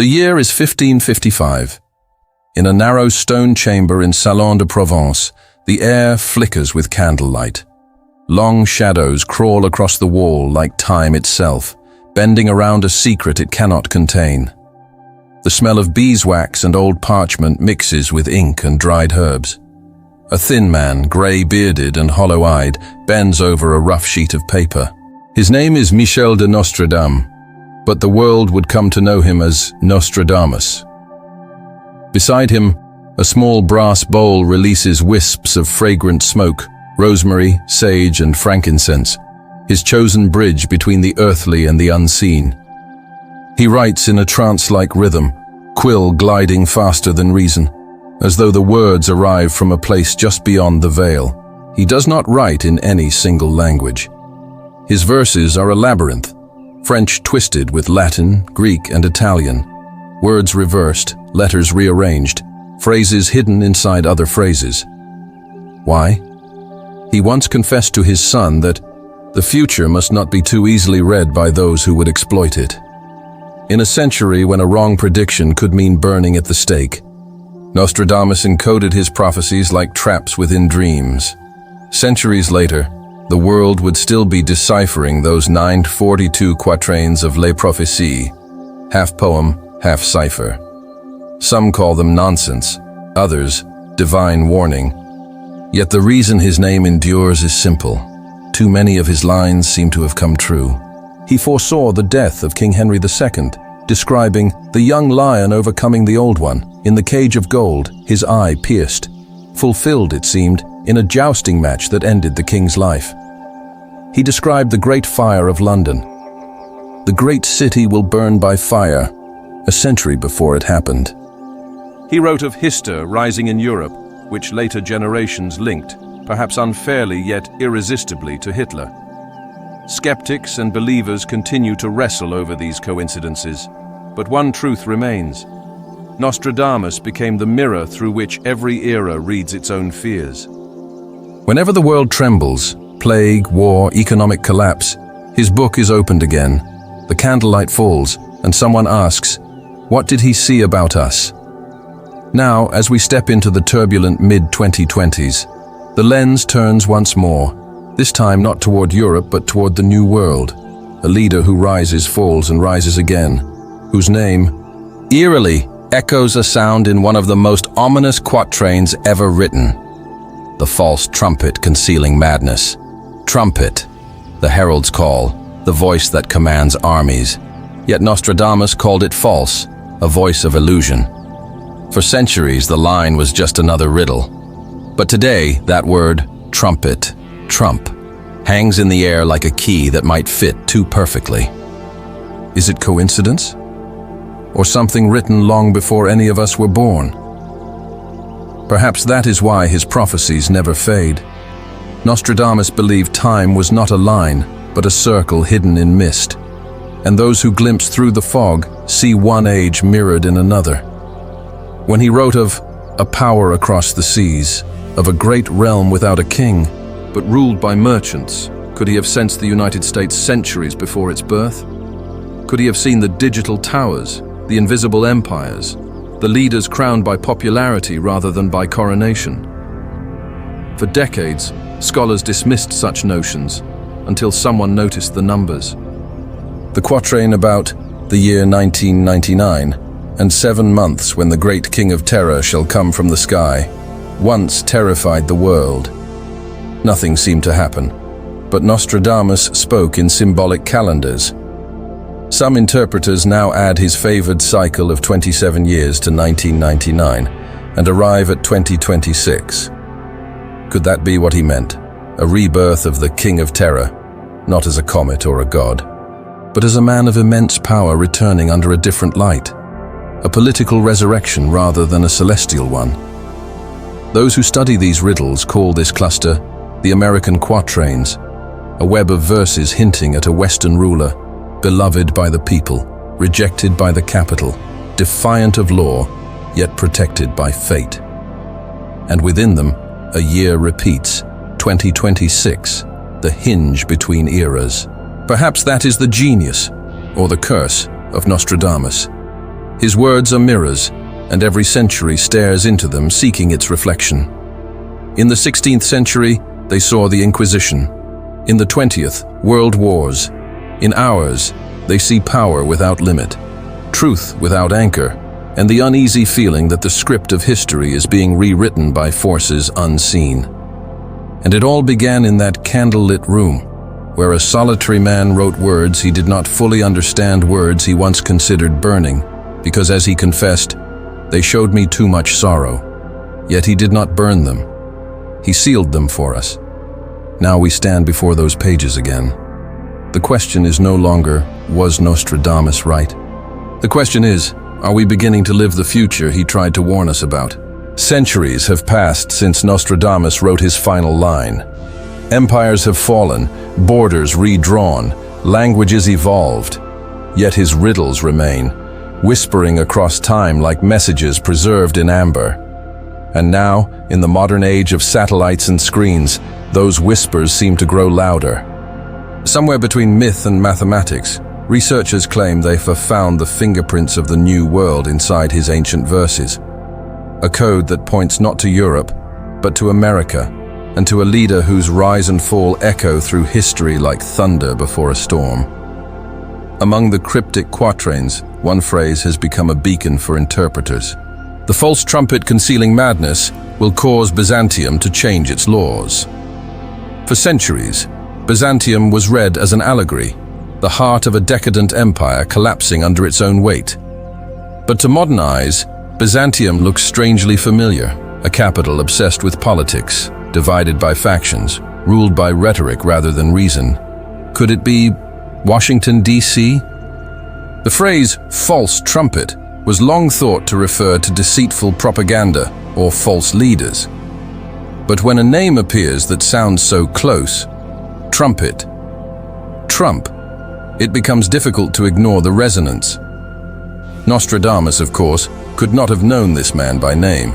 The year is 1555. In a narrow stone chamber in Salon de Provence, the air flickers with candlelight. Long shadows crawl across the wall like time itself, bending around a secret it cannot contain. The smell of beeswax and old parchment mixes with ink and dried herbs. A thin man, grey-bearded and hollow-eyed, bends over a rough sheet of paper. His name is Michel de Nostradamus, but the world would come to know him as Nostradamus. Beside him, a small brass bowl releases wisps of fragrant smoke, rosemary, sage, and frankincense, his chosen bridge between the earthly and the unseen. He writes in a trance-like rhythm, quill gliding faster than reason, as though the words arrive from a place just beyond the veil. He does not write in any single language. His verses are a labyrinth, French twisted with Latin, Greek, and Italian, words reversed, letters rearranged, phrases hidden inside other phrases. Why? He once confessed to his son that the future must not be too easily read by those who would exploit it. In a century when a wrong prediction could mean burning at the stake, Nostradamus encoded his prophecies like traps within dreams. Centuries later, the world would still be deciphering those 942 quatrains of Les Prophéties, half poem, half cipher. Some call them nonsense, others divine warning. Yet the reason his name endures is simple. Too many of his lines seem to have come true. He foresaw the death of King Henry II, describing the young lion overcoming the old one, in the cage of gold, his eye pierced, fulfilled, it seemed, in a jousting match that ended the king's life. He described the Great Fire of London. The great city will burn by fire, a century before it happened. He wrote of Hister rising in Europe, which later generations linked, perhaps unfairly yet irresistibly, to Hitler. Skeptics and believers continue to wrestle over these coincidences, but one truth remains. Nostradamus became the mirror through which every era reads its own fears. Whenever the world trembles, plague, war, economic collapse, his book is opened again. The candlelight falls, and someone asks, "What did he see about us?" Now, as we step into the turbulent mid-2020s, the lens turns once more, this time not toward Europe but toward the New World, a leader who rises, falls, and rises again, whose name, eerily, echoes a sound in one of the most ominous quatrains ever written. The false trumpet concealing madness. Trumpet, the herald's call, the voice that commands armies. Yet Nostradamus called it false, a voice of illusion. For centuries, the line was just another riddle. But today, that word, trumpet, trump, hangs in the air like a key that might fit too perfectly. Is it coincidence? Or something written long before any of us were born? Perhaps that is why his prophecies never fade. Nostradamus believed time was not a line, but a circle hidden in mist. And those who glimpse through the fog see one age mirrored in another. When he wrote of a power across the seas, of a great realm without a king, but ruled by merchants, could he have sensed the United States centuries before its birth? Could he have seen the digital towers, the invisible empires, the leaders crowned by popularity rather than by coronation? For decades, scholars dismissed such notions until someone noticed the numbers. The quatrain about the year 1999 and 7 months when the great king of terror shall come from the sky once terrified the world. Nothing seemed to happen, but Nostradamus spoke in symbolic calendars. Some interpreters now add his favored cycle of 27 years to 1999 and arrive at 2026. Could that be what he meant? A rebirth of the King of Terror, not as a comet or a god, but as a man of immense power returning under a different light, a political resurrection rather than a celestial one. Those who study these riddles call this cluster the American quatrains, a web of verses hinting at a Western ruler, beloved by the people, rejected by the capital, defiant of law, yet protected by fate. And within them, a year repeats, 2026, the hinge between eras. Perhaps that is the genius, or the curse, of Nostradamus. His words are mirrors, and every century stares into them, seeking its reflection. In the 16th century, they saw the Inquisition. In the 20th, world wars. In ours, they see power without limit, truth without anchor, and the uneasy feeling that the script of history is being rewritten by forces unseen. And it all began in that candlelit room, where a solitary man wrote words he did not fully understand, words he once considered burning, because as he confessed, they showed me too much sorrow. Yet he did not burn them. He sealed them for us. Now we stand before those pages again. The question is no longer, was Nostradamus right? The question is, are we beginning to live the future he tried to warn us about? Centuries have passed since Nostradamus wrote his final line. Empires have fallen, borders redrawn, languages evolved. Yet his riddles remain, whispering across time like messages preserved in amber. And now, in the modern age of satellites and screens, those whispers seem to grow louder. Somewhere between myth and mathematics, researchers claim they have found the fingerprints of the new world inside his ancient verses. A code that points not to Europe, but to America, and to a leader whose rise and fall echo through history like thunder before a storm. Among the cryptic quatrains, one phrase has become a beacon for interpreters. The false trumpet concealing madness will cause Byzantium to change its laws. For centuries, Byzantium was read as an allegory, the heart of a decadent empire collapsing under its own weight. But to modern eyes, Byzantium looks strangely familiar, a capital obsessed with politics, divided by factions, ruled by rhetoric rather than reason. Could it be Washington, D.C.? The phrase false trumpet was long thought to refer to deceitful propaganda or false leaders. But when a name appears that sounds so close, trumpet, Trump, it becomes difficult to ignore the resonance. Nostradamus, of course, could not have known this man by name.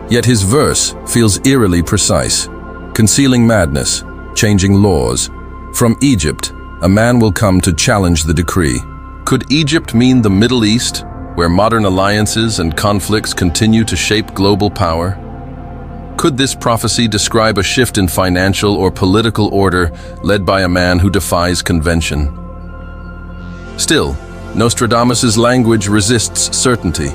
Yet his verse feels eerily precise, concealing madness, changing laws. From Egypt, a man will come to challenge the decree. Could Egypt mean the Middle East, where modern alliances and conflicts continue to shape global power? Could this prophecy describe a shift in financial or political order led by a man who defies convention? Still, Nostradamus's language resists certainty.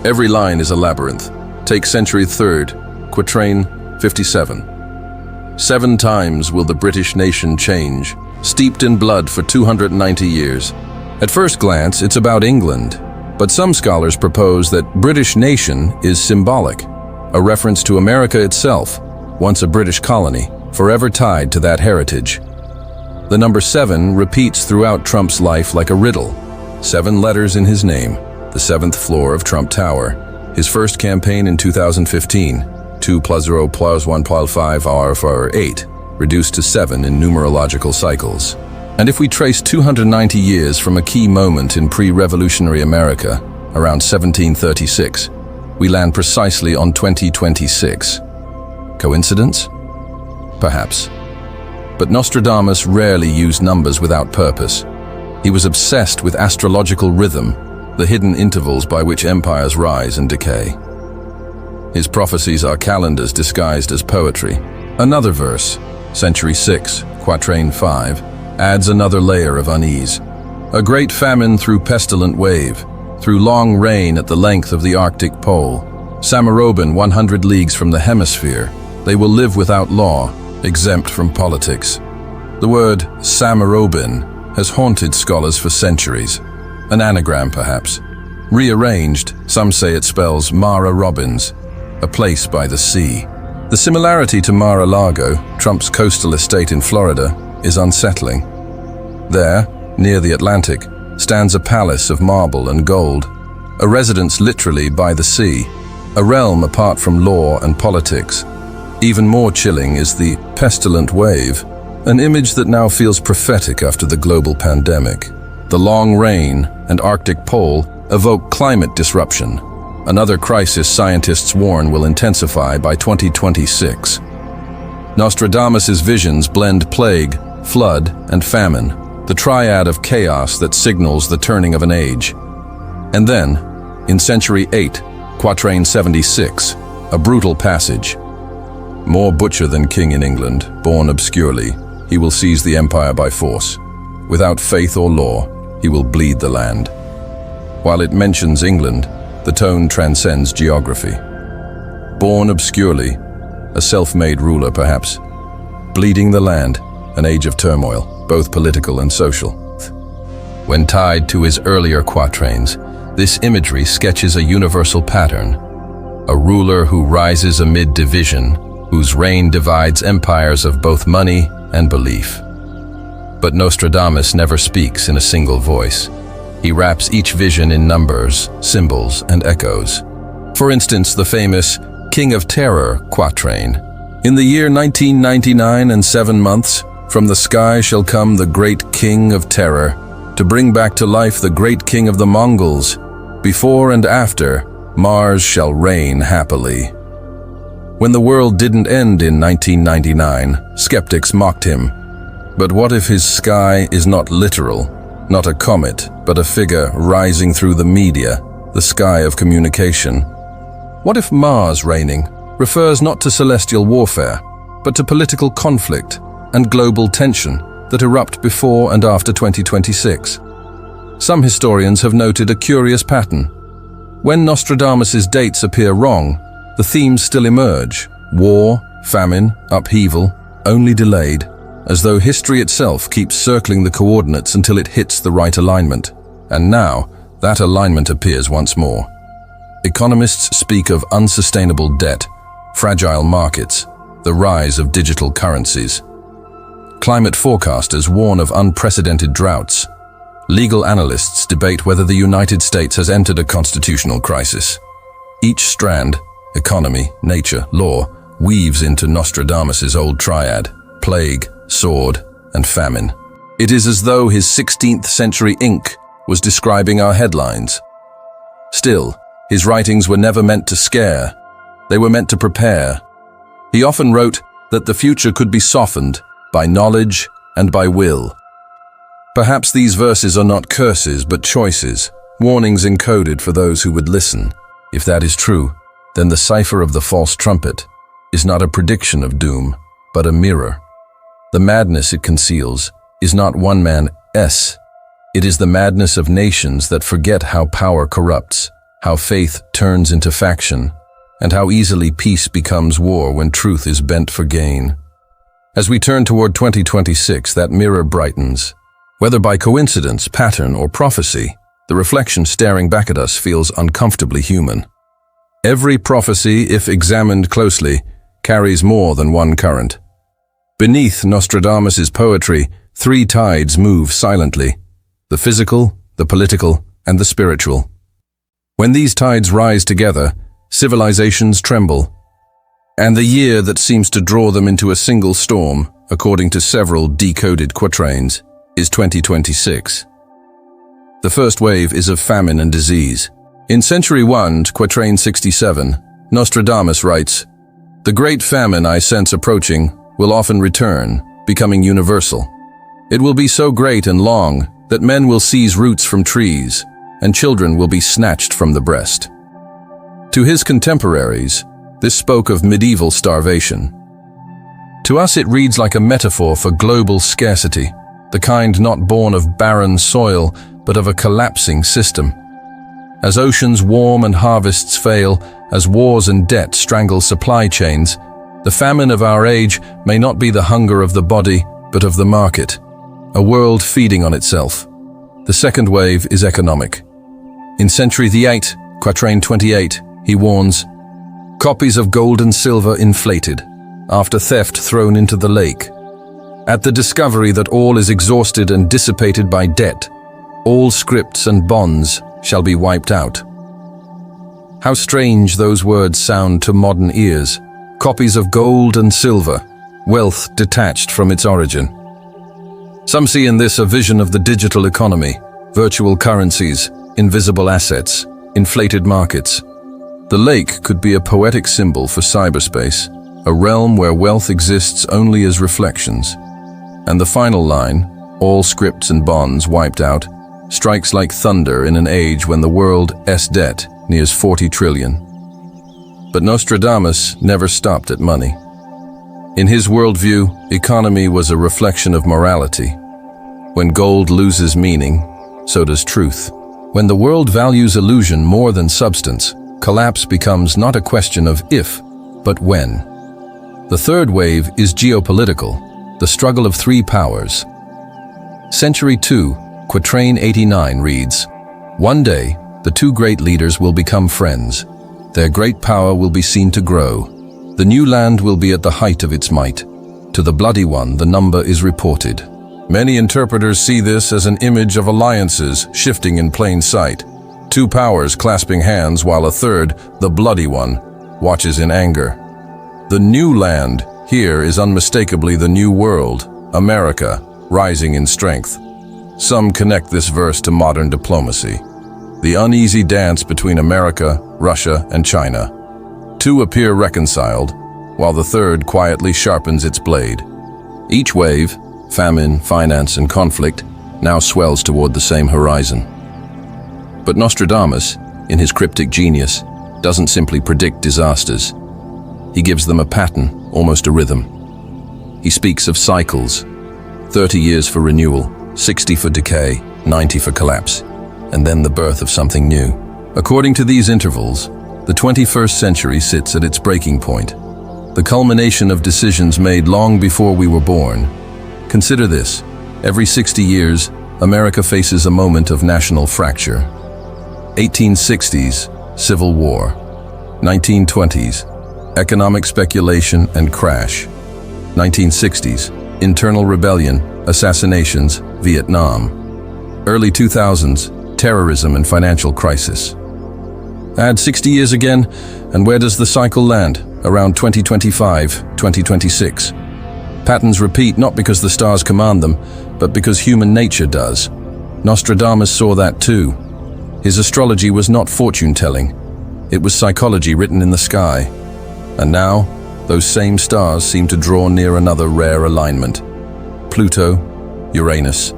Every line is a labyrinth. Take century 3rd, quatrain 57. 7 times will the British nation change, steeped in blood for 290 years. At first glance, it's about England, but some scholars propose that British nation is symbolic, a reference to America itself, once a British colony, forever tied to that heritage. The number 7 repeats throughout Trump's life like a riddle. 7 letters in his name, the 7th floor of Trump Tower. His first campaign in 2015, 2 + 0 + 1 + 5 are 8, reduced to 7 in numerological cycles. And if we trace 290 years from a key moment in pre-revolutionary America, around 1736, we land precisely on 2026. Coincidence? Perhaps. But Nostradamus rarely used numbers without purpose. He was obsessed with astrological rhythm, the hidden intervals by which empires rise and decay. His prophecies are calendars disguised as poetry. Another verse, century 6, quatrain 5, adds another layer of unease. A great famine through pestilent wave, through long rain at the length of the Arctic pole. Samarobin 100 leagues from the hemisphere, they will live without law, exempt from politics. The word Samarobin has haunted scholars for centuries. An anagram perhaps. Rearranged, some say it spells Mara Robbins, a place by the sea. The similarity to Mar-a-Lago, Trump's coastal estate in Florida, is unsettling. There, near the Atlantic, stands a palace of marble and gold, a residence literally by the sea, a realm apart from law and politics. Even more chilling is the pestilent wave, an image that now feels prophetic after the global pandemic. The long rain and Arctic pole evoke climate disruption, another crisis scientists warn will intensify by 2026. Nostradamus's visions blend plague, flood, and famine, the triad of chaos that signals the turning of an age. And then, In Century 8, Quatrain 76, a brutal passage. More butcher than king in England, born obscurely, he will seize the empire by force. Without faith or law, he will bleed the land. While it mentions England, the tone transcends geography. Born obscurely, a self-made ruler perhaps. Bleeding the land, an age of turmoil, both political and social. When tied to his earlier quatrains, this imagery sketches a universal pattern. A ruler who rises amid division, whose reign divides empires of both money and belief. But Nostradamus never speaks in a single voice. He wraps each vision in numbers, symbols, and echoes. For instance, the famous King of Terror quatrain. In the year 1999 and 7 months, from the sky shall come the great King of Terror, to bring back to life the great King of the Mongols. Before and after, Mars shall reign happily. When the world didn't end in 1999, skeptics mocked him. But what if his sky is not literal, not a comet, but a figure rising through the media, the sky of communication? What if Mars reigning refers not to celestial warfare, but to political conflict and global tension that erupt before and after 2026? Some historians have noted a curious pattern. When Nostradamus's dates appear wrong, the themes still emerge: war, famine, upheaval, only delayed, as though history itself keeps circling the coordinates until it hits the right alignment. And now, that alignment appears once more. Economists speak of unsustainable debt, fragile markets, the rise of digital currencies. Climate forecasters warn of unprecedented droughts. Legal analysts debate whether the United States has entered a constitutional crisis. Each strand, economy, nature, law, weaves into Nostradamus's old triad: plague, sword, and famine. It is as though his 16th century ink was describing our headlines. Still, his writings were never meant to scare. They were meant to prepare. He often wrote that the future could be softened by knowledge and by will. Perhaps these verses are not curses but choices, warnings encoded for those who would listen. If that is true, then the cipher of the false trumpet is not a prediction of doom, but a mirror. The madness it conceals is not one man's. It is the madness of nations that forget how power corrupts, how faith turns into faction, and how easily peace becomes war when truth is bent for gain. As we turn toward 2026, that mirror brightens. Whether by coincidence, pattern, or prophecy, the reflection staring back at us feels uncomfortably human. Every prophecy, if examined closely, carries more than one current. Beneath Nostradamus's poetry, 3 tides move silently: the physical, the political, and the spiritual. When these tides rise together, civilizations tremble. And the year that seems to draw them into a single storm, according to several decoded quatrains, is 2026. The first wave is of famine and disease. In Century 1, Quatrain 67, Nostradamus writes, "The great famine I sense approaching will often return, becoming universal. It will be so great and long that men will seize roots from trees, and children will be snatched from the breast." To his contemporaries, this spoke of medieval starvation. To us it reads like a metaphor for global scarcity, the kind not born of barren soil, but of a collapsing system. As oceans warm and harvests fail, as wars and debt strangle supply chains, the famine of our age may not be the hunger of the body, but of the market, a world feeding on itself. The second wave is economic. In Century 8, Quatrain 28, he warns, "Copies of gold and silver inflated, after theft thrown into the lake. At the discovery that all is exhausted and dissipated by debt, all scripts and bonds shall be wiped out." How strange those words sound to modern ears. Copies of gold and silver, wealth detached from its origin. Some see in this a vision of the digital economy, virtual currencies, invisible assets, inflated markets. The lake could be a poetic symbol for cyberspace, a realm where wealth exists only as reflections. And the final line, "all scripts and bonds wiped out," strikes like thunder in an age when the world's debt nears 40 trillion. But Nostradamus never stopped at money. In his worldview, economy was a reflection of morality. When gold loses meaning, so does truth. When the world values illusion more than substance, collapse becomes not a question of if, but when. The third wave is geopolitical, the struggle of three powers. Century 2, quatrain 89 reads, "One day, the two great leaders will become friends. Their great power will be seen to grow. The new land will be at the height of its might. To the bloody one, the number is reported." Many interpreters see this as an image of alliances shifting in plain sight. Two powers clasping hands while a third, the bloody one, watches in anger. The new land here is unmistakably the new world, America, rising in strength. Some connect this verse to modern diplomacy. The uneasy dance between America, Russia, and China. Two appear reconciled, while the third quietly sharpens its blade. Each wave, famine, finance, and conflict, now swells toward the same horizon. But Nostradamus, in his cryptic genius, doesn't simply predict disasters. He gives them a pattern, almost a rhythm. He speaks of cycles, 30 years for renewal, 60 for decay, 90 for collapse, and then the birth of something new. According to these intervals, the 21st century sits at its breaking point, the culmination of decisions made long before we were born. Consider this: every 60 years, America faces a moment of national fracture. 1860s, Civil War. 1920s, economic speculation and crash. 1960s, internal rebellion, assassinations, Vietnam. Early 2000s, terrorism and financial crisis. Add 60 years again, and where does the cycle land? Around 2025, 2026. Patterns repeat not because the stars command them, but because human nature does. Nostradamus saw that too. His astrology was not fortune-telling. It was psychology written in the sky. And now, those same stars seem to draw near another rare alignment. Pluto, Uranus,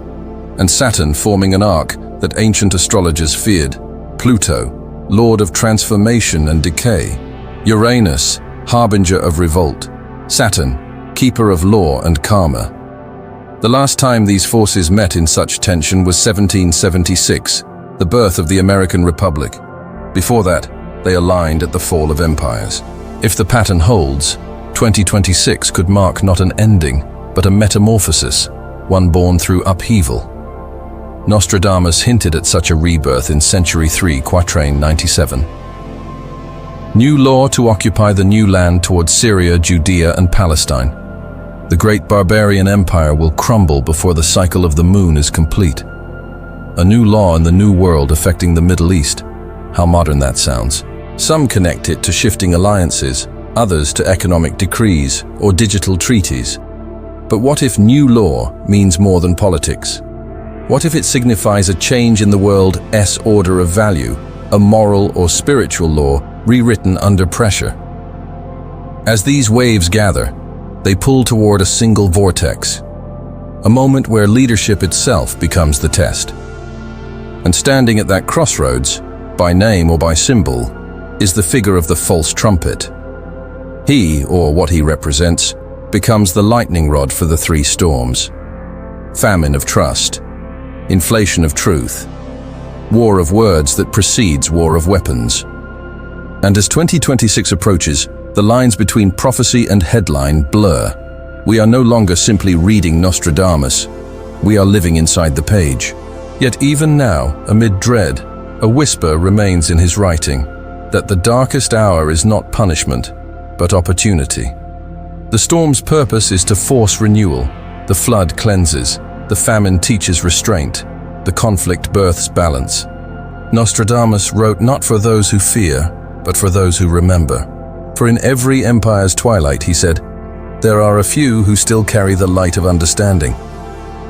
and Saturn forming an arc that ancient astrologers feared. Pluto, lord of transformation and decay. Uranus, harbinger of revolt. Saturn, keeper of law and karma. The last time these forces met in such tension was 1776, the birth of the American Republic. Before that, they aligned at the fall of empires. If the pattern holds, 2026 could mark not an ending, but a metamorphosis, one born through upheaval. Nostradamus hinted at such a rebirth in Century 3, quatrain 97. New law to occupy the new land towards Syria, Judea, and Palestine. The great barbarian empire will crumble before the cycle of the moon is complete. A new law in the new world affecting the Middle East. How modern that sounds. Some connect it to shifting alliances, others to economic decrees or digital treaties. But what if new law means more than politics? What if it signifies a change in the world's order of value, a moral or spiritual law rewritten under pressure? As these waves gather, they pull toward a single vortex, a moment where leadership itself becomes the test. And standing at that crossroads, by name or by symbol, is the figure of the false trumpet. He, or what he represents, becomes the lightning rod for the three storms. Famine of trust, inflation of truth, war of words that precedes war of weapons. And as 2026 approaches, the lines between prophecy and headline blur. We are no longer simply reading Nostradamus. We are living inside the page. Yet even now, amid dread, a whisper remains in his writing, that the darkest hour is not punishment, but opportunity. The storm's purpose is to force renewal. The flood cleanses. The famine teaches restraint. The conflict births balance. Nostradamus wrote not for those who fear, but for those who remember. For in every empire's twilight, he said, there are a few who still carry the light of understanding.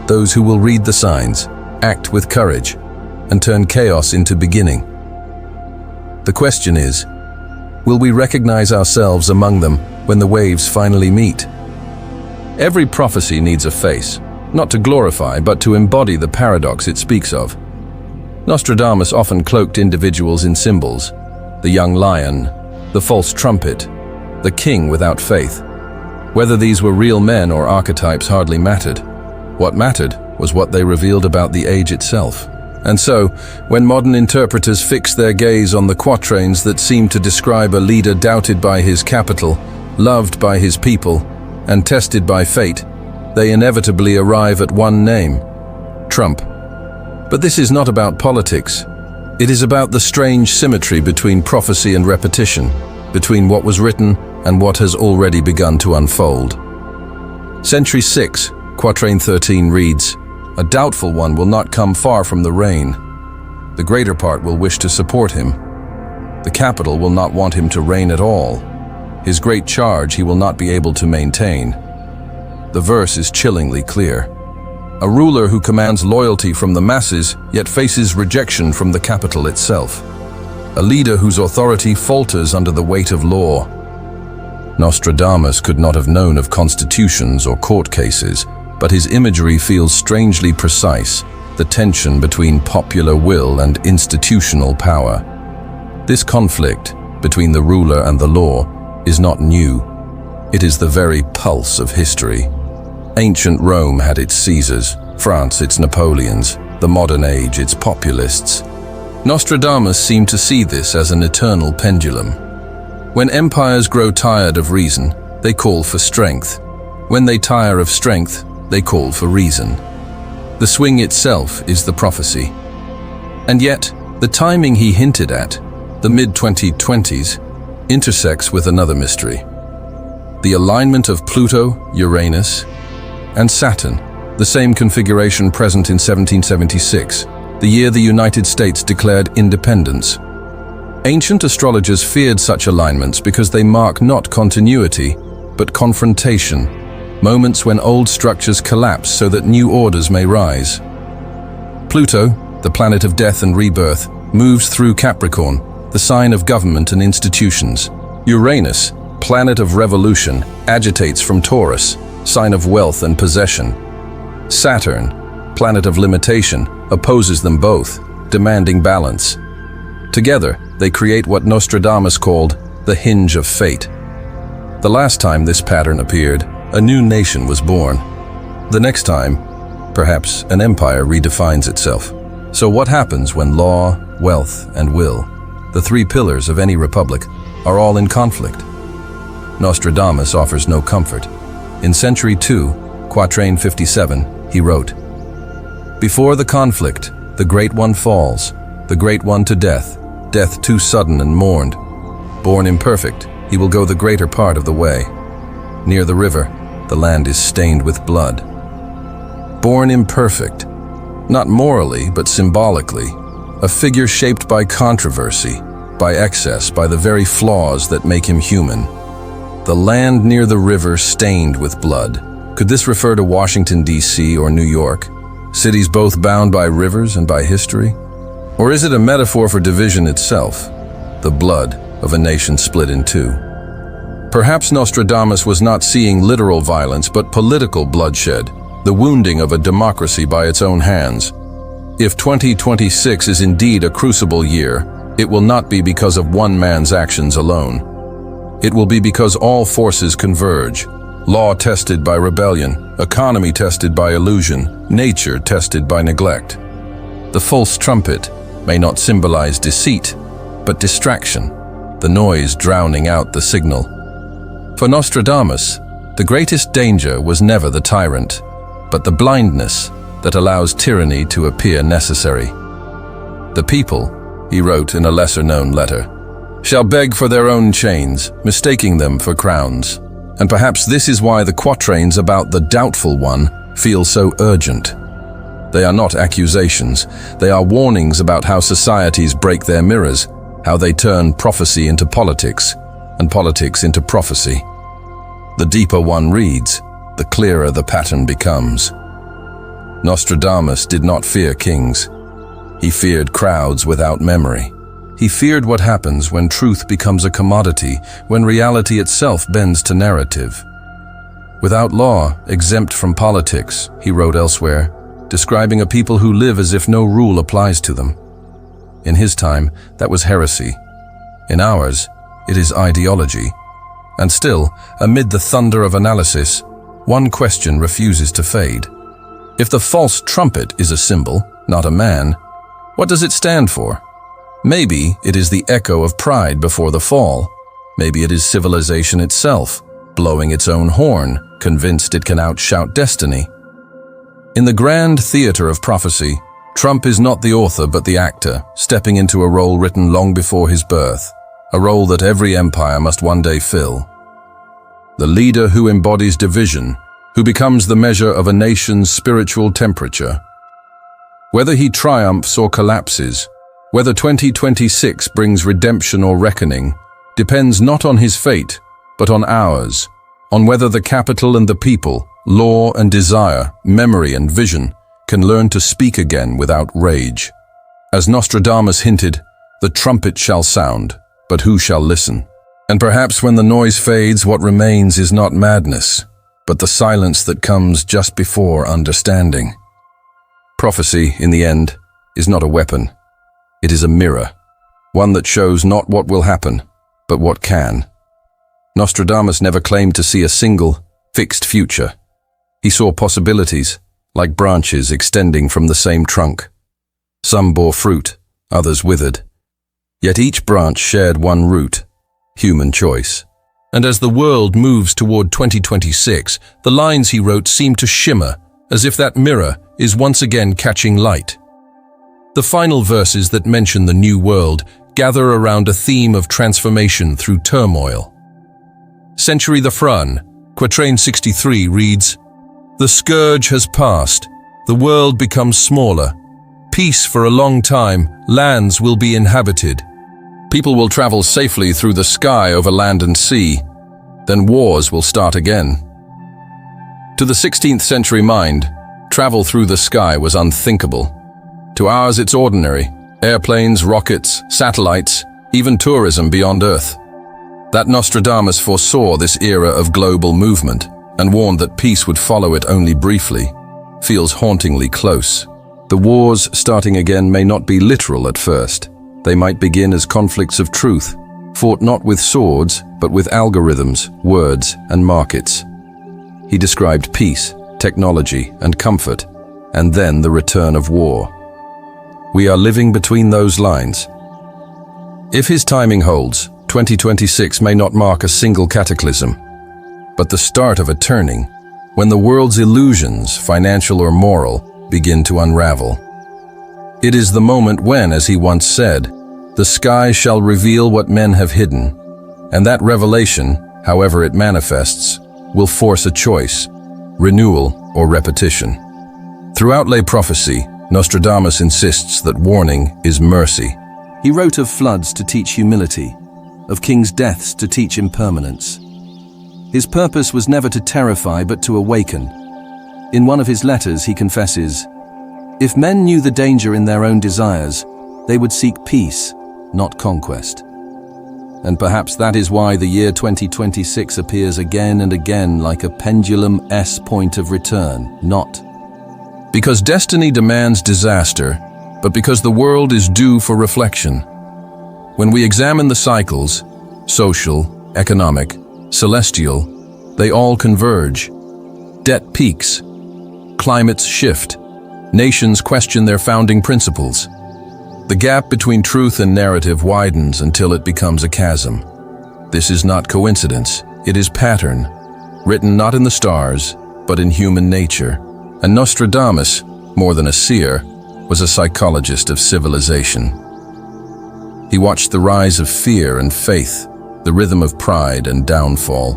Those who will read the signs, act with courage, and turn chaos into beginning. The question is, will we recognize ourselves among them when the waves finally meet? Every prophecy needs a face, not to glorify, but to embody the paradox it speaks of. Nostradamus often cloaked individuals in symbols: the young lion, the false trumpet, the king without faith. Whether these were real men or archetypes hardly mattered. What mattered was what they revealed about the age itself. And so, when modern interpreters fix their gaze on the quatrains that seem to describe a leader doubted by his capital, loved by his people, and tested by fate, they inevitably arrive at one name: Trump. But this is not about politics. It is about the strange symmetry between prophecy and repetition, between what was written and what has already begun to unfold. Century 6, quatrain 13 reads, "A doubtful one will not come far from the rain. The greater part will wish to support him. The capital will not want him to reign at all. His great charge he will not be able to maintain." The verse is chillingly clear. A ruler who commands loyalty from the masses, yet faces rejection from the capital itself. A leader whose authority falters under the weight of law. Nostradamus could not have known of constitutions or court cases, but his imagery feels strangely precise, the tension between popular will and institutional power. This conflict between the ruler and the law is not new. It is the very pulse of history. Ancient Rome had its Caesars, France its Napoleons, the modern age its populists. Nostradamus seemed to see this as an eternal pendulum. When empires grow tired of reason, they call for strength. When they tire of strength, they call for reason. The swing itself is the prophecy. And yet, the timing he hinted at, the mid-2020s, intersects with another mystery. The alignment of Pluto, Uranus, and Saturn, the same configuration present in 1776, the year the United States declared independence. Ancient astrologers feared such alignments because they mark not continuity, but confrontation, moments when old structures collapse so that new orders may rise. Pluto, the planet of death and rebirth, moves through Capricorn, the sign of government and institutions. Uranus, planet of revolution, agitates from Taurus, sign of wealth and possession. Saturn, planet of limitation, opposes them both, demanding balance. Together, they create what Nostradamus called the hinge of fate. The last time this pattern appeared, a new nation was born. The next time, perhaps an empire redefines itself. So what happens when law, wealth, and will, the three pillars of any republic, are all in conflict? Nostradamus offers no comfort. In Century 2, quatrain 57, he wrote, "Before the conflict, the great one falls, the great one to death, death too sudden and mourned. Born imperfect, he will go the greater part of the way. Near the river, the land is stained with blood." Born imperfect, not morally but symbolically, a figure shaped by controversy, by excess, by the very flaws that make him human. The land near the river stained with blood. Could this refer to Washington, D.C. or New York, cities both bound by rivers and by history? Or is it a metaphor for division itself, the blood of a nation split in two? Perhaps Nostradamus was not seeing literal violence but political bloodshed, the wounding of a democracy by its own hands. If 2026 is indeed a crucible year, it will not be because of one man's actions alone. It will be because all forces converge, law tested by rebellion, economy tested by illusion, nature tested by neglect. The false trumpet may not symbolize deceit, but distraction, the noise drowning out the signal. For Nostradamus, the greatest danger was never the tyrant, but the blindness that allows tyranny to appear necessary. "The people," he wrote in a lesser-known letter, "shall beg for their own chains, mistaking them for crowns." And perhaps this is why the quatrains about the doubtful one feel so urgent. They are not accusations, they are warnings about how societies break their mirrors, how they turn prophecy into politics, and politics into prophecy. The deeper one reads, the clearer the pattern becomes. Nostradamus did not fear kings. He feared crowds without memory. He feared what happens when truth becomes a commodity, when reality itself bends to narrative. Without law, exempt from politics, he wrote elsewhere, describing a people who live as if no rule applies to them. In his time, that was heresy. In ours, it is ideology. And still, amid the thunder of analysis, one question refuses to fade. If the false trumpet is a symbol, not a man, what does it stand for? Maybe it is the echo of pride before the fall. Maybe it is civilization itself, blowing its own horn, convinced it can outshout destiny. In the grand theater of prophecy, Trump is not the author but the actor, stepping into a role written long before his birth, a role that every empire must one day fill. The leader who embodies division, who becomes the measure of a nation's spiritual temperature. Whether he triumphs or collapses, whether 2026 brings redemption or reckoning, depends not on his fate, but on ours, on whether the capital and the people, law and desire, memory and vision, can learn to speak again without rage. As Nostradamus hinted, the trumpet shall sound, but who shall listen? And perhaps when the noise fades, what remains is not madness, but the silence that comes just before understanding. Prophecy, in the end, is not a weapon. It is a mirror, one that shows not what will happen, but what can. Nostradamus never claimed to see a single, fixed future. He saw possibilities, like branches extending from the same trunk. Some bore fruit, others withered. Yet each branch shared one root, human choice. And as the world moves toward 2026, the lines he wrote seem to shimmer, as if that mirror is once again catching light. The final verses that mention the new world gather around a theme of transformation through turmoil. Century the Frun, quatrain 63 reads, "The scourge has passed, the world becomes smaller. Peace for a long time, lands will be inhabited. People will travel safely through the sky over land and sea. Then wars will start again." To the 16th century mind, travel through the sky was unthinkable. To ours it's ordinary: airplanes, rockets, satellites, even tourism beyond Earth. That Nostradamus foresaw this era of global movement and warned that peace would follow it only briefly, feels hauntingly close. The wars starting again may not be literal at first. They might begin as conflicts of truth, fought not with swords, but with algorithms, words, and markets. He described peace, technology, and comfort, and then the return of war. We are living between those lines. If his timing holds, 2026 may not mark a single cataclysm, but the start of a turning, when the world's illusions, financial or moral, begin to unravel. It is the moment when, as he once said, the sky shall reveal what men have hidden, and that revelation, however it manifests, will force a choice, renewal or repetition. Throughout lay prophecy, Nostradamus insists that warning is mercy. He wrote of floods to teach humility, of kings' deaths to teach impermanence. His purpose was never to terrify but to awaken. In one of his letters he confesses, "If men knew the danger in their own desires, they would seek peace, not conquest." And perhaps that is why the year 2026 appears again and again like a pendulum point of return, not because destiny demands disaster, but because the world is due for reflection. When we examine the cycles, social, economic, celestial, they all converge. Debt peaks, climates shift, nations question their founding principles. The gap between truth and narrative widens until it becomes a chasm. This is not coincidence, it is pattern, written not in the stars, but in human nature. And Nostradamus, more than a seer, was a psychologist of civilization. He watched the rise of fear and faith, the rhythm of pride and downfall.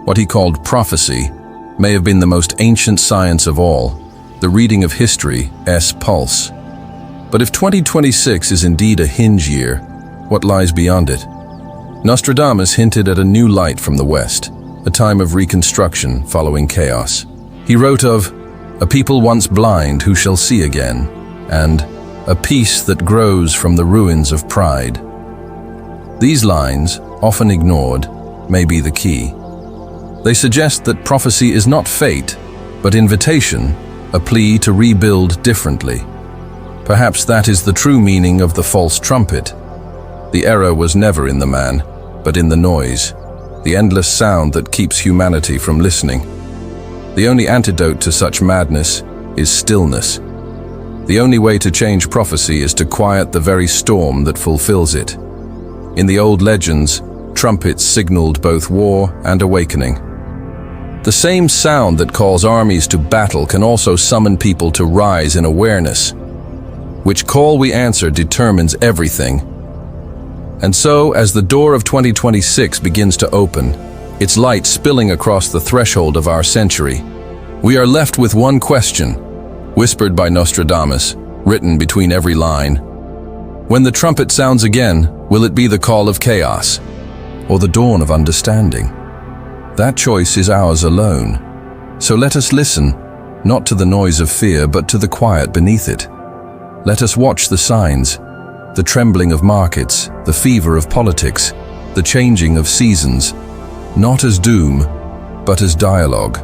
What he called prophecy may have been the most ancient science of all, the reading of history's pulse. But if 2026 is indeed a hinge year, what lies beyond it? Nostradamus hinted at a new light from the West, a time of reconstruction following chaos. He wrote of a people once blind who shall see again, and a peace that grows from the ruins of pride. These lines, often ignored, may be the key. They suggest that prophecy is not fate, but invitation, a plea to rebuild differently. Perhaps that is the true meaning of the false trumpet. The error was never in the man, but in the noise, the endless sound that keeps humanity from listening. The only antidote to such madness is stillness. The only way to change prophecy is to quiet the very storm that fulfills it. In the old legends, trumpets signaled both war and awakening. The same sound that calls armies to battle can also summon people to rise in awareness. Which call we answer determines everything. And so, as the door of 2026 begins to open, its light spilling across the threshold of our century, we are left with one question, whispered by Nostradamus, written between every line. When the trumpet sounds again, will it be the call of chaos, or the dawn of understanding? That choice is ours alone. So let us listen, not to the noise of fear, but to the quiet beneath it. Let us watch the signs, the trembling of markets, the fever of politics, the changing of seasons, not as doom, but as dialogue.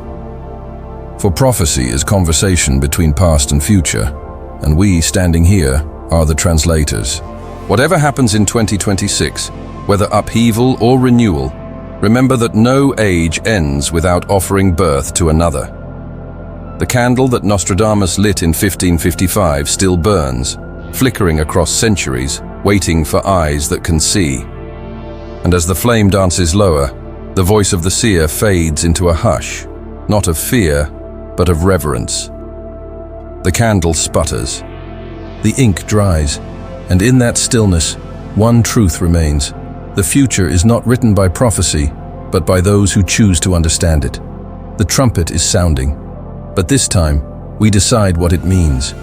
For prophecy is conversation between past and future, and we, standing here, are the translators. Whatever happens in 2026, whether upheaval or renewal, remember that no age ends without offering birth to another. The candle that Nostradamus lit in 1555 still burns, flickering across centuries, waiting for eyes that can see. And as the flame dances lower, the voice of the seer fades into a hush, not of fear, but of reverence. The candle sputters. The ink dries, and in that stillness, one truth remains. The future is not written by prophecy, but by those who choose to understand it. The trumpet is sounding, but this time, we decide what it means.